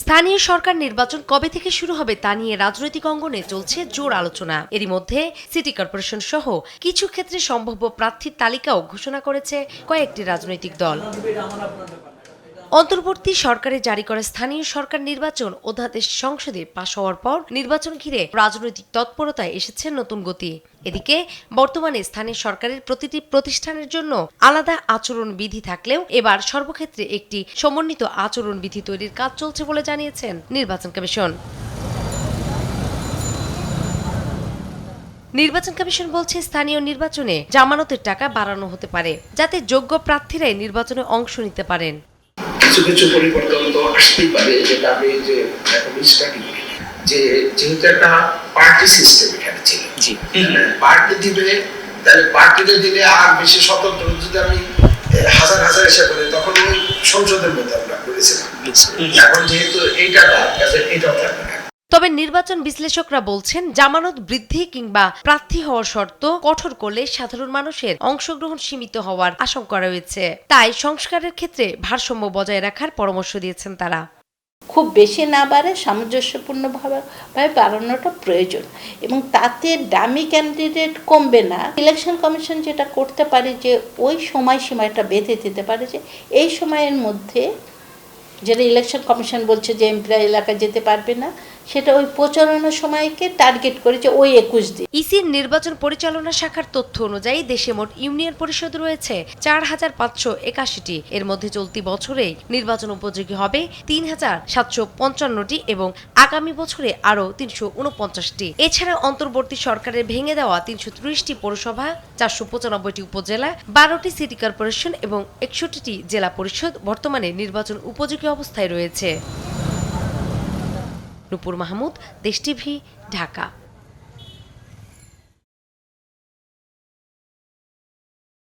স্থানীয় সরকার নির্বাচন কবে থেকে শুরু হবে তা নিয়ে রাজনৈতিক অঙ্গনে চলছে জোর আলোচনা। এরই মধ্যে সিটি কর্পোরেশন সহ কিছু ক্ষেত্রে সম্ভাব্য প্রার্থীর তালিকাও ঘোষণা করেছে কয়েকটি রাজনৈতিক দল। অন্তর্বর্তী সরকারে জারি করা স্থানীয় সরকার নির্বাচন অধ্যাদেশ সংসদে পাশ হওয়ার পর নির্বাচন ঘিরে রাজনৈতিক তৎপরতায় এসেছে নতুন গতি। এদিকে বর্তমানে স্থানীয় সরকারের প্রতিটি প্রতিষ্ঠানের জন্য আলাদা আচরণ বিধি থাকলেও এবার সর্বক্ষেত্রে একটি সমন্বিত আচরণ বিধি তৈরির কাজ চলছে বলে জানিয়েছেন নির্বাচন কমিশন। নির্বাচন কমিশন বলছে, স্থানীয় নির্বাচনে জামানতের টাকা বাড়ানো হতে পারে যাতে যোগ্য প্রার্থীরাই নির্বাচনে অংশ নিতে পারেন। কিছু কিছু পরিবর্তন তো আসতেই পারে, যেটা আমি যেহেতু একটা পার্টি সিস্টেম এখানে ছিল, পার্টি দিবে, তাহলে পার্টিতে দিলে আর বেশি স্বতন্ত্র। যদি আমি হাজার হাজার এসে করি তখন ওই সংসদের মধ্যে আমরা করেছিলাম। এখন যেহেতু এইটা এটাও থাকবে না। তবে নির্বাচন বিশ্লেষকরা বলছেন, জামানত বৃদ্ধি কিংবা প্রার্থী হওয়ার শর্ত কঠোর করলে সাধারণ মানুষের অংশগ্রহণ সীমিত হওয়ার আশঙ্কা রয়েছে। তাই সংস্কারের ক্ষেত্রে ভারসাম্য বজায় রাখার পরামর্শ দিয়েছেন তারা। খুব বেশি না বাড়ে, সামঞ্জস্যপূর্ণভাবে বাড়ানোটা প্রয়োজন, এবং তাতে ডামি ক্যান্ডিডেট কমবে না। ইলেকশন কমিশন যেটা করতে পারে যে ওই সময়সীমাটা বেঁধে দিতে পারে যে এই সময়ের মধ্যে, যেটা ইলেকশন কমিশন বলছে যে এমপিরা এলাকায় যেতে পারবে না, সেটা ওই প্রচারণার সময়কে টার্গেট করেছে ওই 21 দিন। ইসির নির্বাচন পরিচালনা শাখার তথ্য অনুযায়ী দেশে মোট ইউনিয়ন পরিষদ রয়েছে ৪,৫৮১টি। এর মধ্যে চলতি বছরে নির্বাচন উপযোগী হবে ৩,৭৫৫টি এবং আগামী বছরে আরও ৩৪৯টি। এছাড়া অন্তর্বর্তী সরকারের ভেঙে দেওয়া ৩৩০টি পৌরসভা, ৪৯৫টি উপজেলা, ১২টি সিটি কর্পোরেশন এবং ৬১টি জেলা পরিষদ বর্তমানে নির্বাচন উপযোগী অবস্থায় রয়েছে। নূপুর মাহমুদ, দেশ টিভি, ঢাকা।